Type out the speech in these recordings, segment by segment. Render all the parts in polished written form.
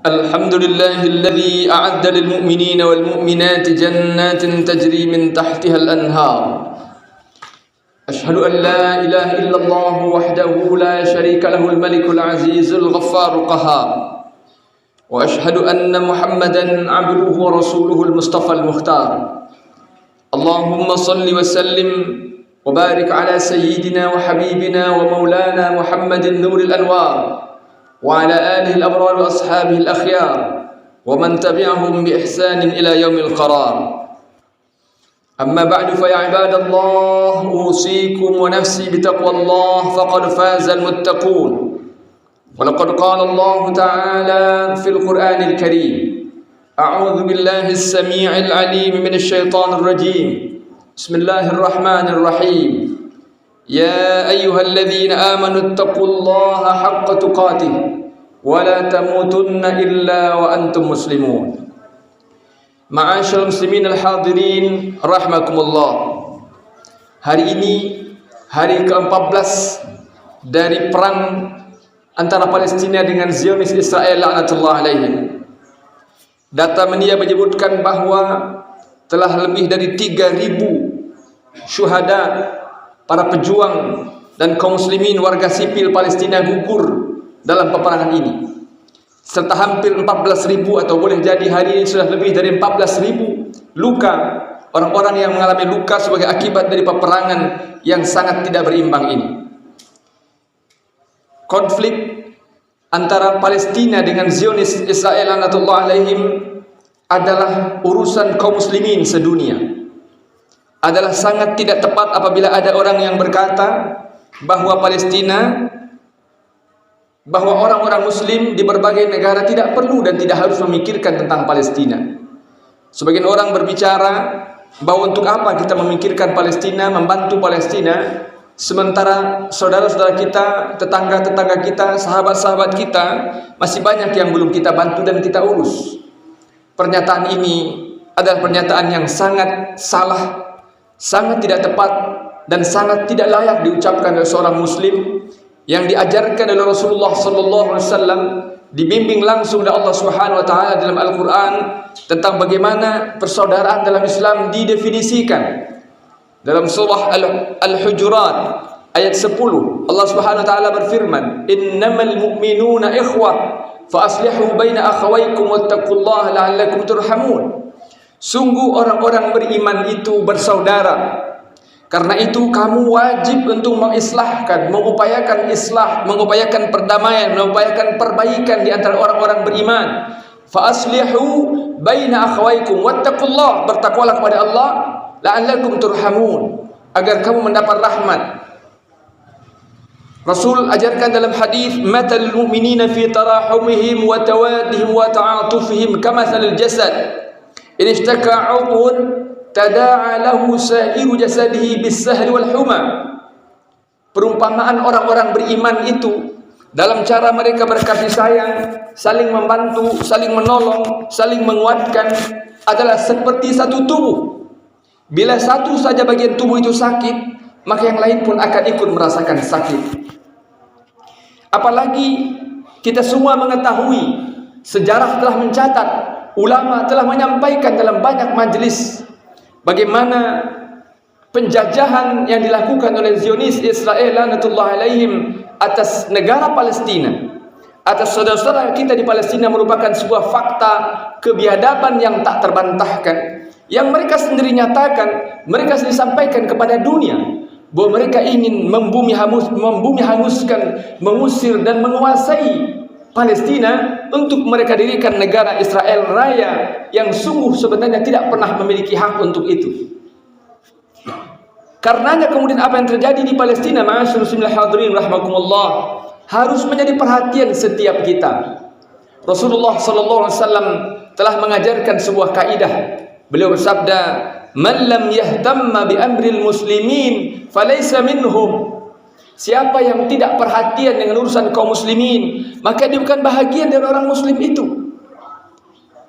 الحمد لله الذي أعد للمؤمنين والمؤمنات جنات تجري من تحتها الأنهار. أشهد أن لا إله إلا الله وحده لا شريك له الملك العزيز الغفار القهار، وأشهد أن محمدا عبده ورسوله المصطفى المختار. اللهم صل وسلم وبارك على سيدنا وحبيبنا ومولانا محمد نور الأنوار، وعلى آله الأبرار وأصحابه الأخيار، ومن تبعهم بإحسان إلى يوم القرار. أما بعد فيا عباد الله، أوصيكم ونفسي بتقوى الله، فقد فاز المتقون. ولقد قال الله تعالى في القرآن الكريم: أعوذ بالله السميع العليم من الشيطان الرجيم، بسم الله الرحمن الرحيم. يا أيها الذين آمنوا اتقوا الله حق تقاته ولا تموتن إلا وأنتم مسلمون. Ma'asyiral muslimin al-hadirin rahimakumullah. Hari ini hari ke-14 dari perang antara Palestina dengan Zionis Israel laknatullah alaihim. Data media menyebutkan bahwa telah lebih dari 3.000 syuhada, para pejuang dan kaum muslimin warga sipil Palestina gugur dalam peperangan ini, serta hampir 14.000 atau boleh jadi hari ini sudah lebih dari 14.000 luka, orang-orang yang mengalami luka sebagai akibat dari peperangan yang sangat tidak berimbang ini. Konflik antara Palestina dengan Zionis Israel laknatullah alaihim adalah urusan kaum muslimin sedunia. Adalah sangat tidak tepat apabila ada orang yang berkata bahwa bahwa orang-orang muslim di berbagai negara tidak perlu dan tidak harus memikirkan tentang Palestina. Sebagian orang berbicara bahwa untuk apa kita memikirkan Palestina, membantu Palestina, sementara saudara-saudara kita, tetangga-tetangga kita, sahabat-sahabat kita masih banyak yang belum kita bantu dan kita urus. Pernyataan ini adalah pernyataan yang sangat salah, sangat tidak tepat, dan sangat tidak layak diucapkan oleh seorang muslim yang diajarkan oleh Rasulullah sallallahu alaihi wasallam, dibimbing langsung oleh Allah Subhanahu wa taala dalam Al-Qur'an tentang bagaimana persaudaraan dalam Islam didefinisikan. Dalam surah Al-Hujurat ayat 10, Allah Subhanahu wa taala berfirman, "Innamal mu'minuna ikhwah fa aslihu baina akhawaykum wattaqullaha la'allakum turhamun." Sungguh orang-orang beriman itu bersaudara. Karena itu kamu wajib untuk mengislahkan, mengupayakan islah, mengupayakan perdamaian, mengupayakan perbaikan di antara orang-orang beriman. Fa aslihu baina akhawaykum wattaqullah, bertakwalah kepada Allah, la'allakum turhamun, agar kamu mendapat rahmat. Rasul ajarkan dalam hadis, matal mu'minina fi tarahumihim wa tawaddihim wa ta'atufihim kamathalil jasad in ishtaka 'udhun tada'a lahu sa'iru jasadihi bis-sahri wal huma. Perumpamaan orang-orang beriman itu dalam cara mereka berkasih sayang, saling membantu, saling menolong, saling menguatkan adalah seperti satu tubuh. Bila satu saja bagian tubuh itu sakit, maka yang lain pun akan ikut merasakan sakit. Apalagi kita semua mengetahui, sejarah telah mencatat, ulama telah menyampaikan dalam banyak majelis bagaimana penjajahan yang dilakukan oleh Zionis Israel laknatullah alaihim atas negara Palestina, atas saudara-saudara kita di Palestina, merupakan sebuah fakta kebiadaban yang tak terbantahkan, yang mereka sendiri nyatakan, mereka sendiri sampaikan kepada dunia bahwa mereka ingin membumi hanguskan, mengusir dan menguasai Palestina untuk mereka dirikan negara Israel Raya yang sungguh sebenarnya tidak pernah memiliki hak untuk itu. Karenanya kemudian apa yang terjadi di Palestina, ma'asyiral muslimin hadirin rahimakumullah, harus menjadi perhatian setiap kita. Rasulullah sallallahu alaihi wasallam telah mengajarkan sebuah kaidah. Beliau bersabda, "Man lam yahtamma bi amril muslimin falaysa minhum." Siapa yang tidak perhatian dengan urusan kaum muslimin, maka dia bukan bahagian dari orang muslim itu.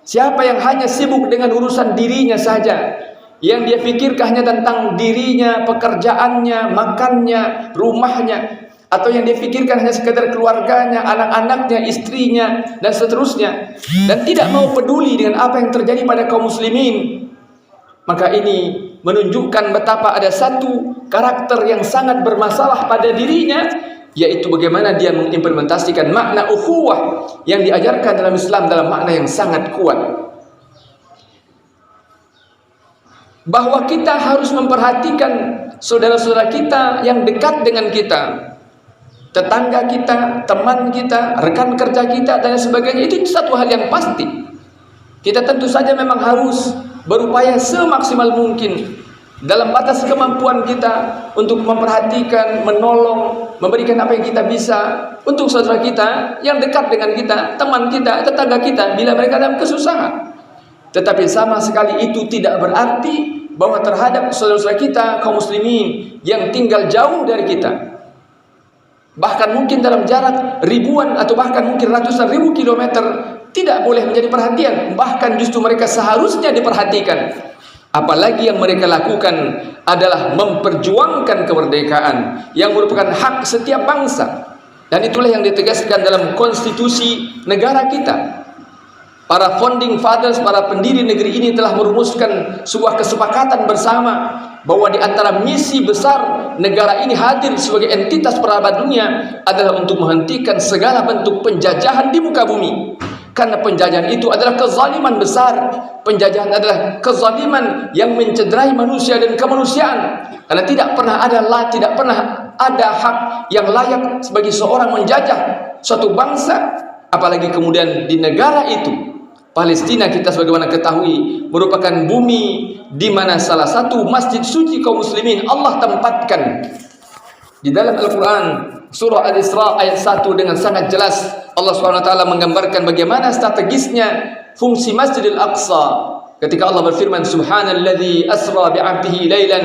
Siapa yang hanya sibuk dengan urusan dirinya saja, yang dia pikirkan hanya tentang dirinya, pekerjaannya, makannya, rumahnya, atau yang dia pikirkan hanya sekedar keluarganya, anak-anaknya, istrinya, dan seterusnya, dan tidak mau peduli dengan apa yang terjadi pada kaum muslimin, maka ini menunjukkan betapa ada satu karakter yang sangat bermasalah pada dirinya, yaitu bagaimana dia mengimplementasikan makna ukhuwah yang diajarkan dalam Islam dalam makna yang sangat kuat, bahwa kita harus memperhatikan saudara-saudara kita yang dekat dengan kita, tetangga kita, teman kita, rekan kerja kita, dan sebagainya. Itu satu hal yang pasti. Kita tentu saja memang harus berupaya semaksimal mungkin dalam batas kemampuan kita untuk memperhatikan, menolong, memberikan apa yang kita bisa untuk saudara kita yang dekat dengan kita, teman kita, tetangga kita, bila mereka dalam kesusahan. Tetapi sama sekali itu tidak berarti bahwa terhadap saudara-saudara kita kaum muslimin yang tinggal jauh dari kita, bahkan mungkin dalam jarak ribuan atau bahkan mungkin ratusan ribu kilometer, tidak boleh menjadi perhatian. Bahkan justru mereka seharusnya diperhatikan. Apalagi yang mereka lakukan adalah memperjuangkan kemerdekaan yang merupakan hak setiap bangsa. Dan itulah yang ditegaskan dalam konstitusi negara kita. Para founding fathers, para pendiri negeri ini telah merumuskan sebuah kesepakatan bersama bahwa di antara misi besar negara ini hadir sebagai entitas peradaban dunia adalah untuk menghentikan segala bentuk penjajahan di muka bumi. Karena penjajahan itu adalah kezaliman besar. Penjajahan adalah kezaliman yang mencederai manusia dan kemanusiaan. Karena tidak pernah ada hak yang layak sebagai seorang menjajah suatu bangsa, apalagi kemudian di negara itu. Palestina, kita sebagaimana ketahui, merupakan bumi di mana salah satu masjid suci kaum muslimin Allah tempatkan. Di dalam Al-Quran surah Al-Isra ayat 1 dengan sangat jelas Allah SWT menggambarkan bagaimana strategisnya fungsi Masjidil Aqsa. Ketika Allah berfirman, Subhanalladzi asra bi'abdihi laylan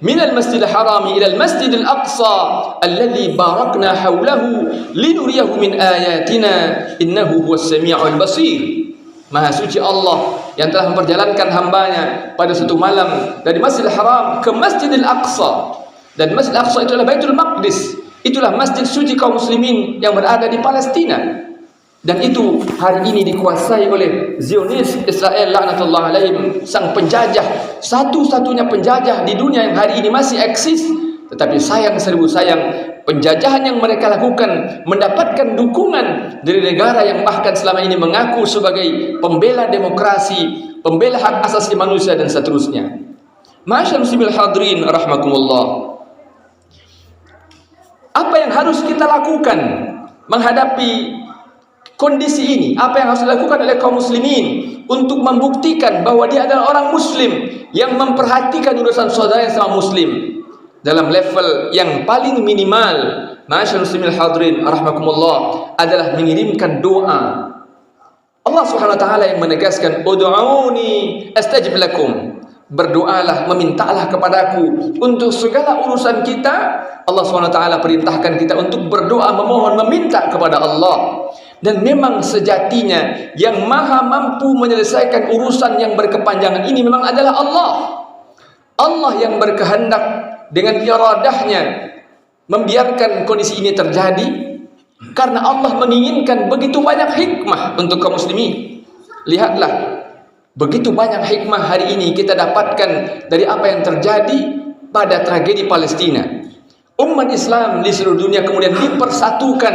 minal masjidil harami ilal masjidil aqsa alladzi barakna hawlahu linuriyahu min ayatina innahu huwas sami'ul basir. Maha suci Allah yang telah memperjalankan hambanya pada suatu malam dari Masjidil Haram ke Masjidil Aqsa. Dan Masjidil Aqsa itu adalah Baitul Maqdis. Itulah masjid suci kaum muslimin yang berada di Palestina. Dan itu hari ini dikuasai oleh Zionis Israel laknatullah alaihim, sang penjajah, satu-satunya penjajah di dunia yang hari ini masih eksis. Tetapi sayang seribu sayang, penjajahan yang mereka lakukan mendapatkan dukungan dari negara yang bahkan selama ini mengaku sebagai pembela demokrasi, pembela hak asasi manusia dan seterusnya. Masyaallah muslimin hadirin rahimakumullah. Apa yang harus kita lakukan menghadapi kondisi ini? Apa yang harus dilakukan oleh kaum muslimin untuk membuktikan bahwa dia adalah orang muslim yang memperhatikan urusan saudara yang sama muslim dalam level yang paling minimal? Masyaallah muslimin hadirin rahimakumullah, adalah mengirimkan doa. Allah Subhanahu wa taala yang menegaskan, ud'uuni astajib lakum. Berdoalah, memintalah kepadaku untuk segala urusan kita. Allah Subhanahu wa taala perintahkan kita untuk berdoa, memohon, meminta kepada Allah. Dan memang sejatinya yang maha mampu menyelesaikan urusan yang berkepanjangan ini memang adalah Allah. Allah yang berkehendak dengan iradahnya membiarkan kondisi ini terjadi, karena Allah menginginkan begitu banyak hikmah untuk kaum muslimin. Lihatlah, begitu banyak hikmah hari ini kita dapatkan dari apa yang terjadi pada tragedi Palestina. Umat Islam di seluruh dunia kemudian dipersatukan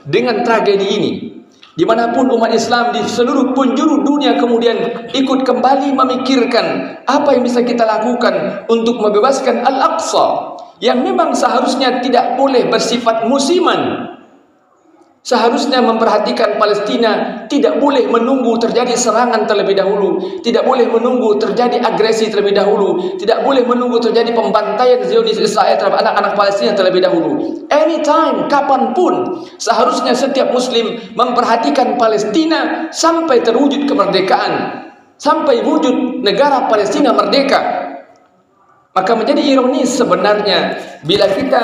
dengan tragedi ini. Dimanapun umat Islam di seluruh penjuru dunia kemudian ikut kembali memikirkan apa yang bisa kita lakukan untuk membebaskan Al-Aqsa, yang memang seharusnya tidak boleh bersifat musiman. Seharusnya memperhatikan Palestina tidak boleh menunggu terjadi serangan terlebih dahulu, tidak boleh menunggu terjadi agresi terlebih dahulu, tidak boleh menunggu terjadi pembantaian Zionis Israel terhadap anak-anak Palestina terlebih dahulu. Anytime, kapanpun, seharusnya setiap muslim memperhatikan Palestina sampai terwujud kemerdekaan, sampai wujud negara Palestina merdeka. Maka menjadi ironis sebenarnya bila kita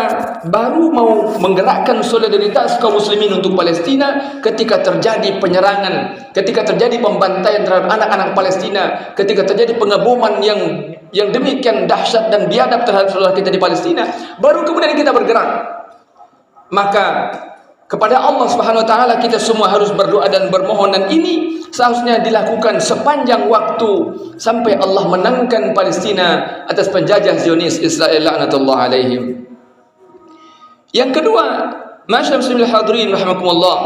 baru mau menggerakkan solidaritas kaum muslimin untuk Palestina ketika terjadi penyerangan, ketika terjadi pembantaian terhadap anak-anak Palestina, ketika terjadi pengeboman yang demikian dahsyat dan biadab terhadap saudara kita di Palestina, baru kemudian kita bergerak. Maka kepada Allah Subhanahu wa taala kita semua harus berdoa dan bermohon, dan ini seharusnya dilakukan sepanjang waktu sampai Allah menangkan Palestina atas penjajah Zionis Israel laknatullah alaihim. Yang kedua, masyaallah muslimil hadirin rahimakumullah,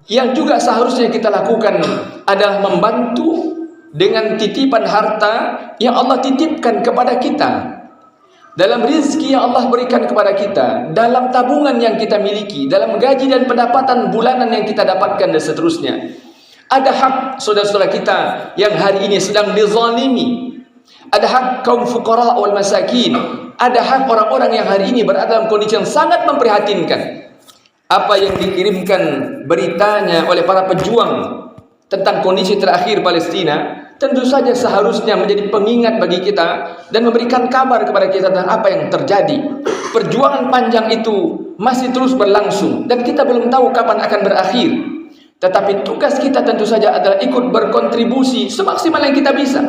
yang juga seharusnya kita lakukan adalah membantu dengan titipan harta yang Allah titipkan kepada kita, dalam rizki yang Allah berikan kepada kita, dalam tabungan yang kita miliki, dalam gaji dan pendapatan bulanan yang kita dapatkan dan seterusnya. Ada hak saudara-saudara kita yang hari ini sedang dizalimi. Ada hak kaum fuqara wal masakin. Ada hak orang-orang yang hari ini berada dalam kondisi yang sangat memprihatinkan. Apa yang dikirimkan beritanya oleh para pejuang tentang kondisi terakhir Palestina, tentu saja seharusnya menjadi pengingat bagi kita dan memberikan kabar kepada kita tentang apa yang terjadi. Perjuangan panjang itu masih terus berlangsung dan kita belum tahu kapan akan berakhir. Tetapi tugas kita tentu saja adalah ikut berkontribusi semaksimal yang kita bisa.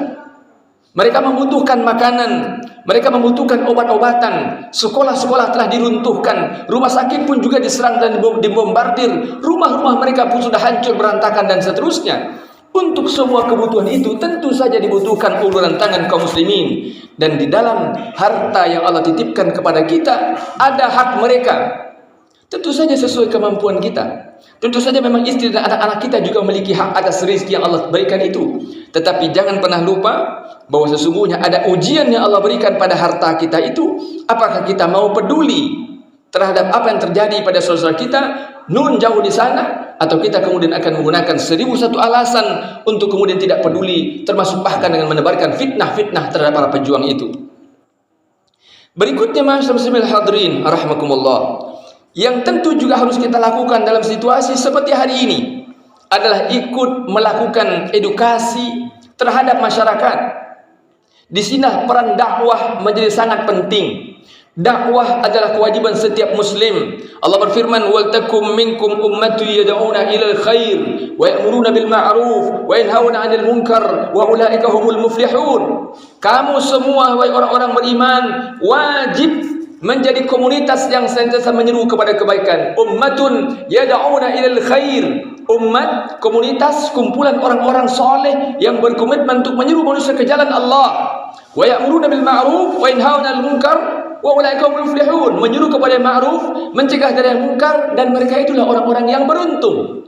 Mereka membutuhkan makanan, mereka membutuhkan obat-obatan, sekolah-sekolah telah diruntuhkan, rumah sakit pun juga diserang dan dibombardir, rumah-rumah mereka pun sudah hancur berantakan dan seterusnya. Untuk semua kebutuhan itu tentu saja dibutuhkan uluran tangan kaum muslimin, dan di dalam harta yang Allah titipkan kepada kita ada hak mereka. Tentu saja sesuai kemampuan kita. Tentu saja memang istri dan anak-anak kita juga memiliki hak atas rezeki yang Allah berikan itu. Tetapi jangan pernah lupa bahwa sesungguhnya ada ujian yang Allah berikan pada harta kita itu. Apakah kita mau peduli terhadap apa yang terjadi pada saudara kita nun jauh di sana, atau kita kemudian akan menggunakan 1001 alasan untuk kemudian tidak peduli, termasuk bahkan dengan menebarkan fitnah-fitnah terhadap para pejuang itu. Berikutnya masyaallah muslimil hadirin rahimakumullah, yang tentu juga harus kita lakukan dalam situasi seperti hari ini adalah ikut melakukan edukasi terhadap masyarakat. Di sini peran dakwah menjadi sangat penting. Dakwah adalah kewajiban setiap muslim. Allah berfirman, "Wal takum minkum ummatun yad'una ilal khair wa ya'muruna bil ma'ruf wa yanhauna 'anil munkar wa ulaika humul muflihun." Kamu semua wahai orang-orang beriman wajib menjadi komunitas yang senantiasa menyeru kepada kebaikan. Ummatun yad'una ilal khair. Umat, komunitas, kumpulan orang-orang soleh yang berkomitmen untuk menyeru manusia ke jalan Allah. Wa ya'muruna bil ma'ruf wa yanhauna 'anil munkar wa ulaika humul muflihun. Menyeru kepada yang ma'ruf, mencegah dari yang munkar, dan mereka itulah orang-orang yang beruntung.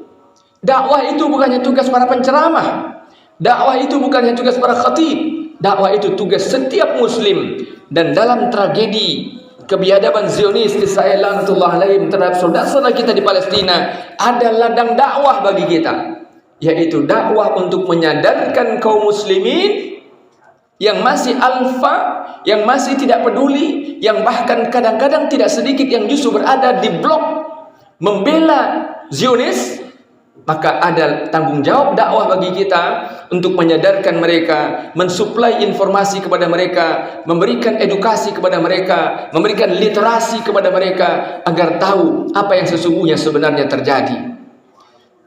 Dakwah itu bukannya tugas para penceramah. Dakwah itu bukannya tugas para khatib. Dakwah itu tugas setiap muslim. Dan dalam tragedi kebiadaban Zionis Israel laknatullah alaihim terhadap saudara-saudara kita di Palestina, ada ladang dakwah bagi kita, yaitu dakwah untuk menyadarkan kaum muslimin yang masih alfa, yang masih tidak peduli, yang bahkan kadang-kadang tidak sedikit yang justru berada di blok membela Zionis. Maka ada tanggung jawab dakwah bagi kita untuk menyadarkan mereka, mensuplai informasi kepada mereka, memberikan edukasi kepada mereka, memberikan literasi kepada mereka agar tahu apa yang sesungguhnya sebenarnya terjadi.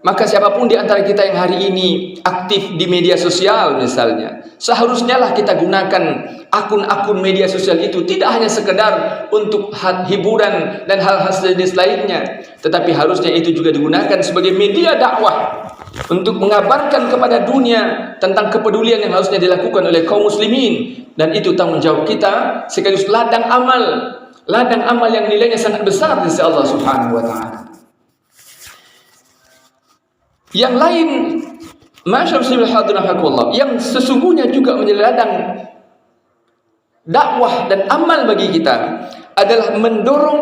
Maka siapapun di antara kita yang hari ini aktif di media sosial misalnya, seharusnya lah kita gunakan akun-akun media sosial itu tidak hanya sekedar untuk hiburan dan hal-hal sejenis lainnya, tetapi harusnya itu juga digunakan sebagai media dakwah untuk mengabarkan kepada dunia tentang kepedulian yang harusnya dilakukan oleh kaum muslimin. Dan itu tanggung jawab kita sekaligus ladang amal yang nilainya sangat besar di sisi Allah Subhanahu wa taala. Yang lain, masyaallah muslimil hadirin rahimakumullah, yang sesungguhnya juga menjadi ladang dakwah dan amal bagi kita adalah mendorong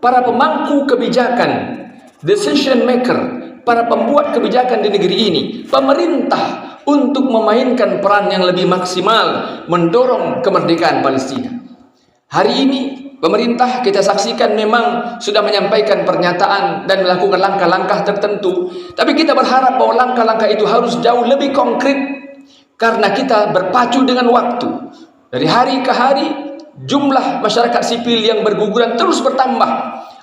para pemangku kebijakan, decision maker, para pembuat kebijakan di negeri ini, pemerintah, untuk memainkan peran yang lebih maksimal mendorong kemerdekaan Palestina. Hari ini pemerintah kita saksikan memang sudah menyampaikan pernyataan dan melakukan langkah-langkah tertentu, tapi kita berharap bahwa langkah-langkah itu harus jauh lebih konkret, karena kita berpacu dengan waktu. Dari hari ke hari jumlah masyarakat sipil yang berguguran terus bertambah,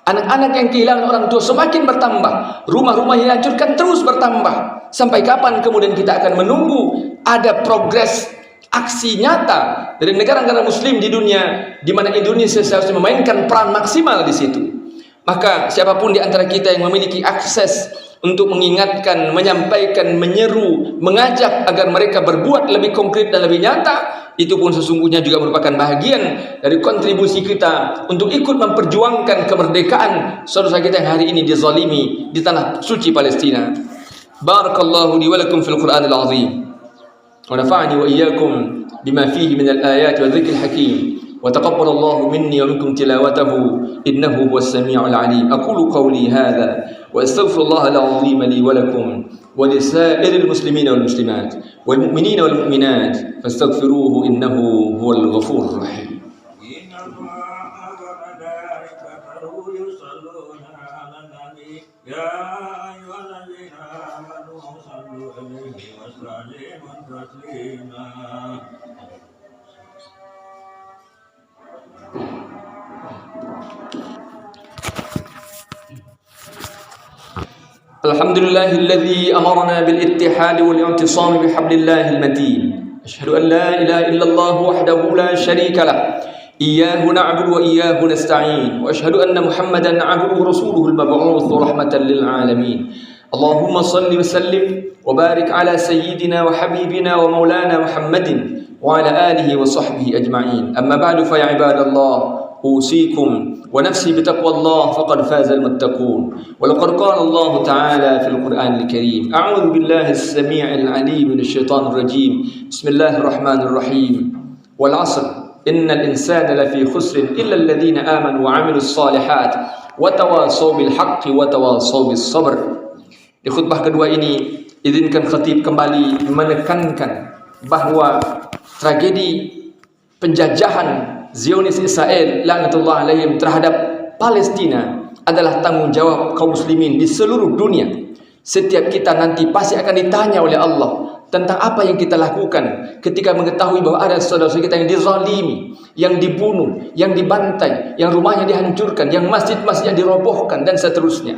anak-anak yang kehilangan orang tua semakin bertambah, rumah-rumah yang dihancurkan terus bertambah. Sampai kapan kemudian kita akan menunggu ada progres aksi nyata dari negara-negara muslim di dunia, di mana Indonesia seharusnya memainkan peran maksimal di situ. Maka siapapun di antara kita yang memiliki akses untuk mengingatkan, menyampaikan, menyeru, mengajak agar mereka berbuat lebih konkret dan lebih nyata, itu pun sesungguhnya juga merupakan bahagian dari kontribusi kita untuk ikut memperjuangkan kemerdekaan saudara kita yang hari ini dizalimi di tanah suci Palestina. Barakallahu li wa lakum fil Qur'anil azim wa nafa'ani wa iyyakum bima fihi min al-ayati wa dhikril hakim wa taqabbalallahu minni wa minkum tilawatahu innahu huwas sami'ul 'alim. Aqulu qawli hadha wa astaghfirullahal 'azim li wa lakum wa lisairil muslimina wal muslimat wal mu'minina wal mu'minat fastaghfiruhu innahu huwal ghafurur rahim. Alhamdulillahilladzi amarna bil ittihad wal i'tisam bihablillahi al-matin. Asyhadu an la ilaha illallah wahdahu la syarika lah. Iyyahu na'budu wa iyyahu nasta'in. Wa asyhadu anna Muhammadan 'abduhu wa rasuluhu al-mab'uts rahmatan lil 'alamin. Allahumma shalli wa sallim wa barik ala sayyidina wa habibina wa maulana Muhammadin wa ala alihi wa sahbihi ajma'in. Amma ba'du fa ya ibadallah أوصيكم ونفسي بتقوى الله فقد فاز المتقون ولقد قال الله تعالى في القرآن الكريم أعوذ بالله السميع العليم من الشيطان الرجيم بسم الله الرحمن الرحيم والعصر إن الإنسان لفي خسر إلا الذين آمنوا وعملوا الصالحات وتواصوا بالحق وتواصوا بالصبر. Di khutbah kedua ini izinkan khatib kembali menekankan bahwa tragedi penjajahan Zionis Israel laknatullah alaihim terhadap Palestina adalah tanggung jawab kaum muslimin di seluruh dunia. Setiap kita nanti pasti akan ditanya oleh Allah tentang apa yang kita lakukan ketika mengetahui bahwa ada saudara-saudara kita yang dizalimi, yang dibunuh, yang dibantai, yang rumahnya dihancurkan, yang masjid-masjidnya dirobohkan dan seterusnya.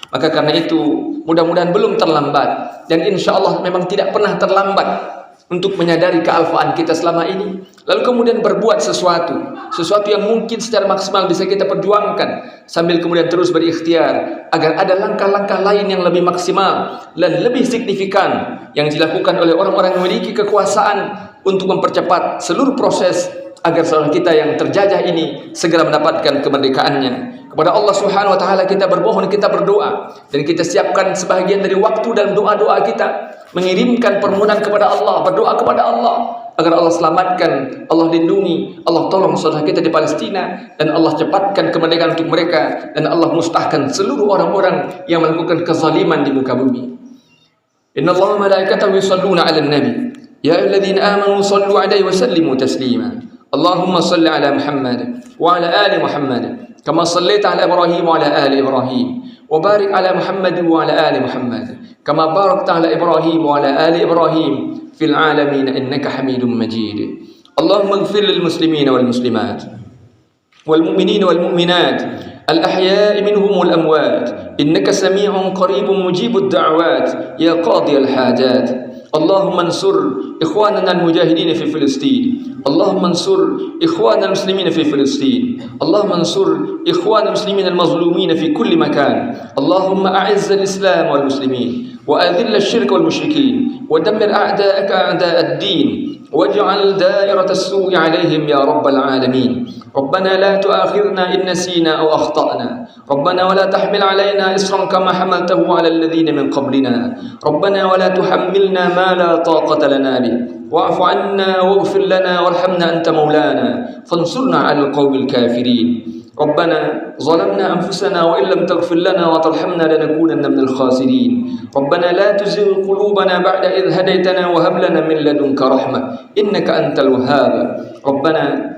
Maka karena itu mudah-mudahan belum terlambat dan insya Allah memang tidak pernah terlambat untuk menyadari kealfaan kita selama ini, lalu kemudian berbuat sesuatu yang mungkin secara maksimal bisa kita perjuangkan, sambil kemudian terus berikhtiar agar ada langkah-langkah lain yang lebih maksimal dan lebih signifikan yang dilakukan oleh orang-orang yang memiliki kekuasaan untuk mempercepat seluruh proses agar saudara kita yang terjajah ini segera mendapatkan kemerdekaannya. Kepada Allah Subhanahu wa taala kita bermohon, kita berdoa, dan kita siapkan sebahagian dari waktu dalam doa-doa kita mengirimkan permohonan kepada Allah, berdoa kepada Allah agar Allah selamatkan, Allah lindungi, Allah tolong saudara kita di Palestina, dan Allah cepatkan kemerdekaan untuk mereka, dan Allah mustahkan seluruh orang-orang yang melakukan kezaliman di muka bumi. Innallaha wa malaikatahu yusholluna 'alan nabi ya ayyuhalladzina amanu shallu 'alaihi wa sallimu taslima. Allahumma shalli 'ala Muhammad wa 'ala ali Muhammad kama shallaita 'ala Ibrahim wa 'ala ali Ibrahim wa barik 'ala Muhammad wa 'ala ali Muhammad kama barakta 'ala Ibrahim wa 'ala ali Ibrahim fil 'alamin innaka Hamidum Majid. Allahumma ighfir lil muslimina wal muslimat wal mu'minina wal mu'minat al ahya'i minhum wal amwat innaka sami'un qaribun mujibud da'awat ya qadi al hajat. Allahumma ansur ikhwanana al mujahidin fi Filistin. Allahumma ansur ikhwana al muslimin fi Filistin. Allahumma ansur ikhwana al muslimin al mazlumin fi kulli makan. Allahumma a'izz al islam wal muslimin wa adhill al shirk wal mushrikin wa dammir a'da'aka a'da' ad-din waj'al da'irat as-su'i 'alayhim ya rabbal alamin. ربنا لا تؤاخذنا إن نسينا أو أخطأنا ربنا ولا تحمل علينا إصرا كما حملته على الذين من قبلنا ربنا ولا تحملنا ما لا طاقة لنا به واعف عنا واغفر لنا وارحمنا أنت مولانا فانصرنا على القوم الكافرين ربنا ظلمنا أنفسنا وإن لم تغفر لنا وترحمنا لنكونن من الخاسرين ربنا لا تزغ قلوبنا بعد إذ هديتنا وهب لنا من لدنك رحمة إنك أنت الوهاب ربنا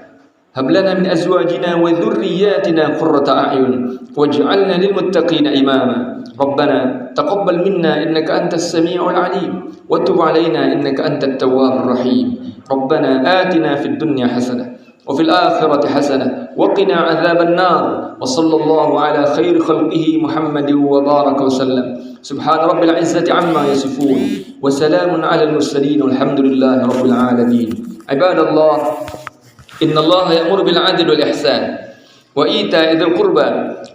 هب لنا من أزواجنا وذرياتنا قرة أعين واجعلنا للمتقين إماما ربنا تقبل منا إنك أنت السميع العليم وتب علينا إنك أنت التواب الرحيم ربنا آتنا في الدنيا حسنة وفي الآخرة حسنة وقنا عذاب النار وصلى الله على خير خلقه محمد وبارك وسلم سبحان رب العزة عما يصفون وسلام على المرسلين والحمد لله رب العالمين. عباد الله إن الله يأمر بالعدل والإحسان وإيتاء ذي القربى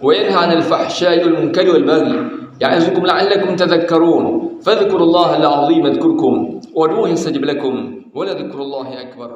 وينهى عن الفحشاء والمنكر والبغي يعظكم لعلكم تذكرون فاذكروا الله العظيم يذكركم وادعوه يستجب لكم ولذكر الله أكبر.